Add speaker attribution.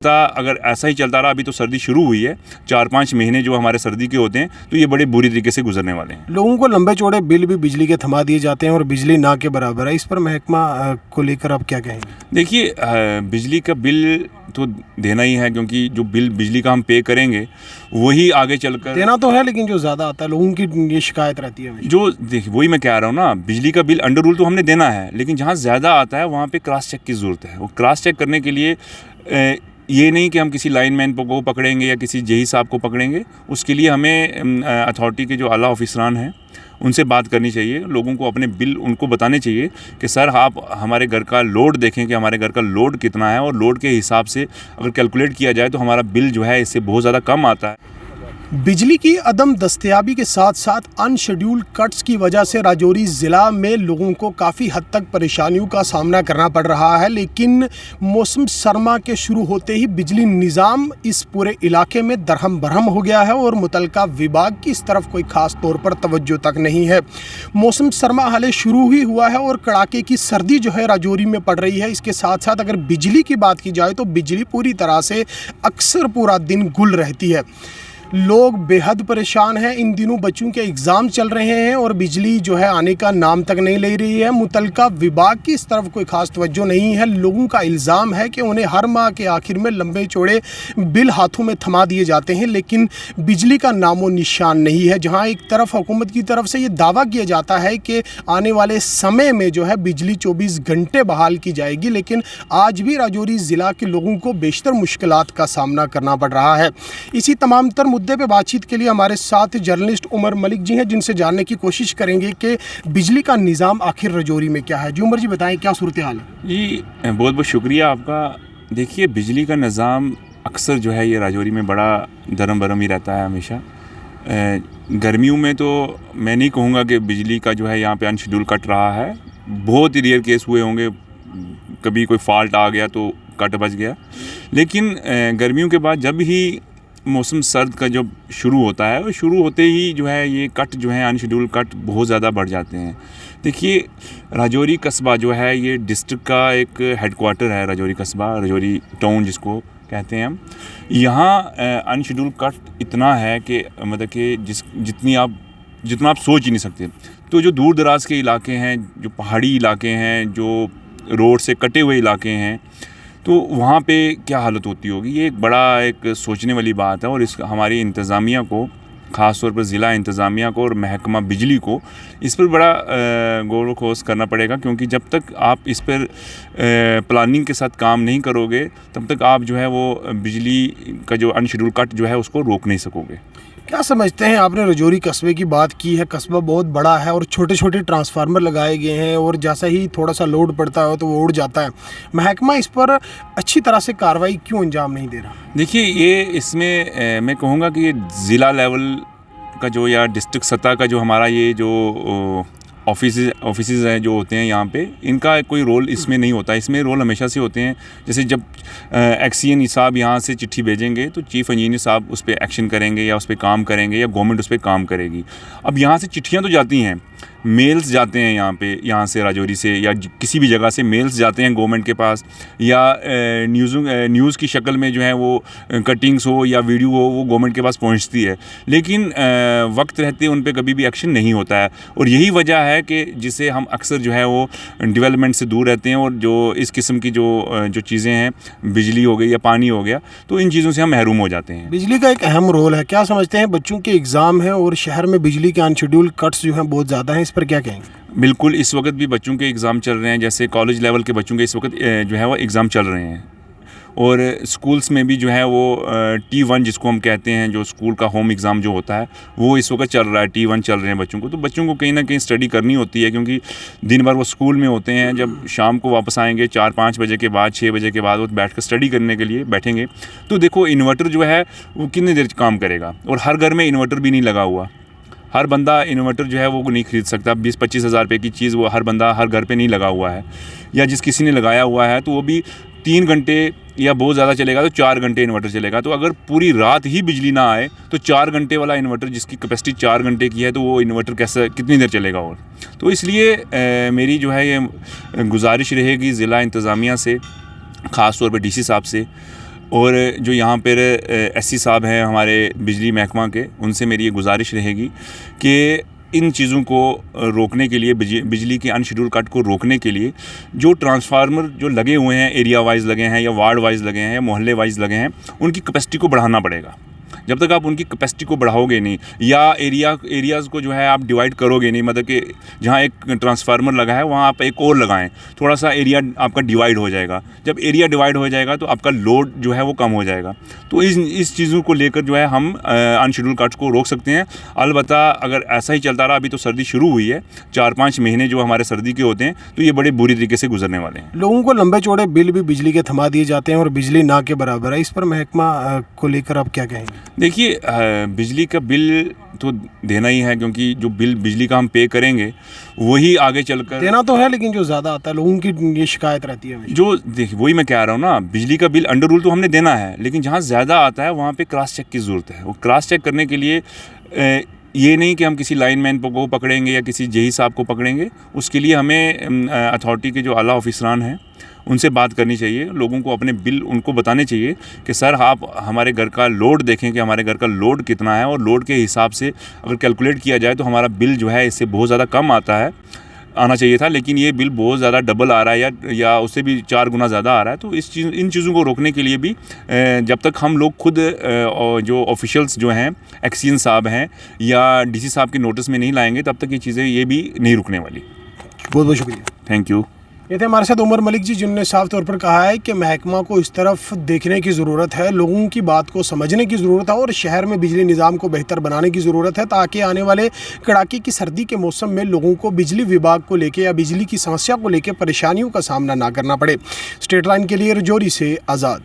Speaker 1: अगर ऐसा ही चलता रहा, अभी तो सर्दी शुरू हुई है, 4-5 महीने जो हमारे सर्दी के होते हैं तो ये बड़े बुरी तरीके से गुजरने वाले हैं।
Speaker 2: लोगों को लंबे चौड़े बिल भी बिजली के थमा दिए जाते हैं और बिजली ना के बराबर है। इस पर महकमा को लेकर आप क्या कहेंगे?
Speaker 1: देखिए, बिजली का बिल तो देना ही है, क्योंकि जो बिल बिजली का हम पे करेंगे वही आगे चलकर
Speaker 2: देना तो है, लेकिन जो ज़्यादा आता है लोगों की ये शिकायत रहती है।
Speaker 1: जो देखिए वही मैं कह रहा हूँ ना, बिजली का बिल अंडर रूल तो हमने देना है, लेकिन जहाँ ज़्यादा आता है वहाँ पे क्रॉस चेक की ज़रूरत है। वो क्रॉस चेक करने के लिए ये नहीं कि हम किसी लाइनमैन को पकड़ेंगे या किसी जेई साहब को पकड़ेंगे। उसके लिए हमें अथॉरिटी के जो आला ऑफिसरान हैं उनसे बात करनी चाहिए। लोगों को अपने बिल उनको बताने चाहिए कि सर आप हमारे घर का लोड देखें कि हमारे घर का लोड कितना है, और लोड के हिसाब से अगर कैलकुलेट किया जाए तो हमारा बिल जो है इससे बहुत ज़्यादा कम आता है।
Speaker 2: बिजली की अदम दस्तयाबी के साथ साथ अनशेड्यूल्ड कट्स की वजह से राजौरी ज़िला में लोगों को काफ़ी हद तक परेशानियों का सामना करना पड़ रहा है। लेकिन मौसम सरमा के शुरू होते ही बिजली निज़ाम इस पूरे इलाके में दरहम बरहम हो गया है और मुतलका विभाग की इस तरफ कोई ख़ास तौर पर तवज्जो तक नहीं है। मौसम सरमा हाले शुरू ही हुआ है और कड़ाके की सर्दी जो है राजौरी में पड़ रही है। इसके साथ साथ अगर बिजली की बात की जाए तो बिजली पूरी तरह से अक्सर पूरा दिन गुल रहती है। लोग बेहद परेशान हैं। इन दिनों बच्चों के एग्ज़ाम चल रहे हैं और बिजली जो है आने का नाम तक नहीं ले रही है। मुतलका विभाग की इस तरफ कोई ख़ास तवज्जो नहीं है। लोगों का इल्ज़ाम है कि उन्हें हर माह के आखिर में लंबे चौड़े बिल हाथों में थमा दिए जाते हैं, लेकिन बिजली का नामो निशान नहीं है। जहां एक तरफ हुकूमत की तरफ से ये दावा किया जाता है कि आने वाले समय में जो है बिजली 24 घंटे बहाल की जाएगी, लेकिन आज भी राजौरी ज़िला के लोगों को बेशतर मुश्किलात का सामना करना पड़ रहा है। इसी तमाम तर मुद्दे पे बातचीत के लिए हमारे साथ जर्नलिस्ट उमर मलिक जी हैं, जिनसे जानने की कोशिश करेंगे कि बिजली का निज़ाम आखिर राजौरी में क्या है। जी उमर जी, बताएं क्या सूरत हाल है?
Speaker 1: जी बहुत बहुत शुक्रिया आपका। देखिए, बिजली का निज़ाम अक्सर जो है ये राजौरी में बड़ा दरम बरम ही रहता है हमेशा। गर्मियों में तो मैं नहीं कहूँगा कि बिजली का जो है यहाँ पे अनशेड्यूल कट रहा है। बहुत ही रेयर केस हुए होंगे, कभी कोई फॉल्ट आ गया तो कट बच गया। लेकिन गर्मियों के बाद जब ही मौसम सर्द का जब शुरू होता है, और शुरू होते ही जो है ये कट जो है अनशेड्यूल कट बहुत ज़्यादा बढ़ जाते हैं। देखिए, राजौरी कस्बा जो है ये डिस्ट्रिक्ट का एक हेडक्वार्टर है। राजौरी कस्बा, राजौरी टाउन जिसको कहते हैं हम, यहाँ अनशेड्यूल कट इतना है कि मतलब कि जितना आप सोच ही नहीं सकते। तो जो दूर दराज के इलाके हैं, जो पहाड़ी इलाके हैं, जो रोड से कटे हुए इलाके हैं, तो वहाँ पे क्या हालत होती होगी, ये एक बड़ा एक सोचने वाली बात है। और इस हमारी इंतज़ामिया को, ख़ास तौर पर ज़िला इंतज़ामिया को और महकमा बिजली को इस पर बड़ा गौर खोज करना पड़ेगा, क्योंकि जब तक आप इस पर प्लानिंग के साथ काम नहीं करोगे तब तक आप जो है वो बिजली का जो अनशेड्यूल कट जो है उसको रोक नहीं सकोगे।
Speaker 2: क्या समझते हैं? आपने राजौरी कस्बे की बात की है। कस्बा बहुत बड़ा है और छोटे छोटे ट्रांसफार्मर लगाए गए हैं, और जैसा ही थोड़ा सा लोड पड़ता है तो वो उड़ जाता है। महकमा इस पर अच्छी तरह से कार्रवाई क्यों अंजाम नहीं दे रहा?
Speaker 1: देखिए, ये इसमें मैं कहूँगा कि ये ज़िला लेवल का जो या डिस्ट्रिक्ट सतह का जो हमारा ये जो ऑफिसेज हैं जो होते हैं यहाँ पे, इनका कोई रोल इसमें नहीं होता। इसमें रोल हमेशा से होते हैं, जैसे जब एक्सीएन साहब यहाँ से चिट्ठी भेजेंगे तो चीफ इंजीनियर साहब उस पर एक्शन करेंगे या उस पर काम करेंगे या गवर्नमेंट उस पर काम करेगी। अब यहाँ से चिट्ठियाँ तो जाती हैं, मेल्स जाते हैं यहाँ से राजौरी से या किसी भी जगह से मेल्स जाते हैं गवर्नमेंट के पास, या न्यूज़ की शक्ल में जो है वो कटिंग्स हो या वीडियो हो वो गवर्नमेंट के पास पहुँचती है। लेकिन वक्त रहते उन पर कभी भी एक्शन नहीं होता है, और यही वजह है कि जिसे हम अक्सर जो है वो डेवलपमेंट से दूर रहते हैं। और जो इस किस्म की जो चीज़ें हैं, बिजली हो गई या पानी हो गया, तो इन चीज़ों से हम महरूम हो जाते हैं।
Speaker 2: बिजली का एक अहम रोल है। क्या समझते हैं? बच्चों के एग्ज़ाम हैं और शहर में बिजली के अनशेड्यूल कट्स जो हैं बहुत ज़्यादा हैं, इस पर क्या कहेंगे?
Speaker 1: बिल्कुल, इस वक्त भी बच्चों के एग्ज़ाम चल रहे हैं। जैसे कॉलेज लेवल के बच्चों के इस वक्त जो है वो एग्ज़ाम चल रहे हैं, और स्कूल्स में भी जो है वो T1 जिसको हम कहते हैं, जो स्कूल का होम एग्ज़ाम जो होता है वो इस वक्त चल रहा है। T1 चल रहे हैं बच्चों को। तो बच्चों को कहीं ना कहीं स्टडी करनी होती है, क्योंकि दिन भर वो स्कूल में होते हैं। जब शाम को वापस आएंगे 4-5 बजे के बाद, 6 बजे के बाद वो बैठ कर स्टडी करने के लिए बैठेंगे, तो देखो इन्वर्टर जो है वो कितनी देर काम करेगा। और हर घर में इन्वर्टर भी नहीं लगा हुआ। हर बंदा इन्वर्टर जो है वो नहीं ख़रीद सकता। 20-25 हज़ार रुपये की चीज़ वो हर बंदा हर घर पे नहीं लगा हुआ है, या जिस किसी ने लगाया हुआ है तो वो भी 3 घंटे या बहुत ज़्यादा चलेगा तो 4 घंटे इन्वर्टर चलेगा। तो अगर पूरी रात ही बिजली ना आए तो 4 घंटे वाला इन्वर्टर, जिसकी कैपेसिटी 4 घंटे की है, तो वो इन्वर्टर कैसे कितनी देर चलेगा। और तो इसलिए मेरी जो है ये गुजारिश रहेगी ज़िला इंतज़ामिया से, ख़ास तौर पर DC साहब से, और जो यहाँ पर एससी साहब हैं हमारे बिजली महकमा के, उनसे मेरी ये गुजारिश रहेगी कि इन चीज़ों को रोकने के लिए, बिजली के अनशेड्यूल कट को रोकने के लिए जो ट्रांसफार्मर जो लगे हुए हैं, एरिया वाइज लगे हैं या वार्ड वाइज लगे हैं या मोहल्ले वाइज लगे हैं, उनकी कैपेसिटी को बढ़ाना पड़ेगा। जब तक आप उनकी कैपेसिटी को बढ़ाओगे नहीं या एरियाज़ को जो है आप डिवाइड करोगे नहीं, मतलब कि जहाँ एक ट्रांसफार्मर लगा है वहाँ आप एक और लगाएं, थोड़ा सा एरिया आपका डिवाइड हो जाएगा। जब एरिया डिवाइड हो जाएगा तो आपका लोड जो है वो कम हो जाएगा। तो इस चीज़ों को लेकर जो है हम अनशेड्यूल कट्स को रोक सकते हैं। अलबत्ता अगर ऐसा ही चलता रहा, अभी तो सर्दी शुरू हुई है, 4-5 महीने जो हमारे सर्दी के होते हैं तो ये बड़े बुरी तरीके से गुजरने वाले हैं।
Speaker 2: लोगों को लंबे चौड़े बिल भी बिजली के थमा दिए जाते हैं और बिजली ना के बराबर है। इस पर महकमा को लेकर आप क्या कहेंगे?
Speaker 1: देखिए, बिजली का बिल तो देना ही है, क्योंकि जो बिल बिजली का हम पे करेंगे वही आगे चलकर
Speaker 2: देना तो है, लेकिन जो ज़्यादा आता है लोगों की ये शिकायत रहती है हमेशा।
Speaker 1: जो देखिए वही मैं कह रहा हूँ ना, बिजली का बिल अंडर रूल तो हमने देना है, लेकिन जहाँ ज़्यादा आता है वहाँ पे क्रॉस चेक की ज़रूरत है। वो क्रॉस चेक करने के लिए ये नहीं कि हम किसी लाइनमैन को पकड़ेंगे या किसी जेई साहब को पकड़ेंगे, उसके लिए हमें अथॉरिटी के जो आला ऑफिसरान हैं उनसे बात करनी चाहिए। लोगों को अपने बिल उनको बताने चाहिए कि सर आप हमारे घर का लोड देखें कि हमारे घर का लोड कितना है, और लोड के हिसाब से अगर कैलकुलेट किया जाए तो हमारा बिल जो है इससे बहुत ज़्यादा कम आना चाहिए था, लेकिन ये बिल बहुत ज़्यादा डबल आ रहा है या उससे भी 4 गुना ज़्यादा आ रहा है। तो इन चीज़ों को रोकने के लिए भी जब तक हम लोग खुद जो ऑफिशियल्स जो हैं, एक्सीएन साहब हैं या डीसी साहब के नोटिस में नहीं लाएंगे, तब तक ये चीज़ें ये भी नहीं रुकने वाली।
Speaker 2: बहुत बहुत शुक्रिया।
Speaker 1: Thank you.
Speaker 2: ये थे हमारे साथ उमर मलिक जी, जिन्होंने साफ तौर पर कहा है कि महकमा को इस तरफ देखने की ज़रूरत है, लोगों की बात को समझने की ज़रूरत है और शहर में बिजली निज़ाम को बेहतर बनाने की ज़रूरत है, ताकि आने वाले कड़ाके की सर्दी के मौसम में लोगों को बिजली विभाग को लेकर या बिजली की समस्या को लेकर परेशानियों का सामना ना करना पड़े। स्टेट लाइन के लिए रजौरी से आज़ाद।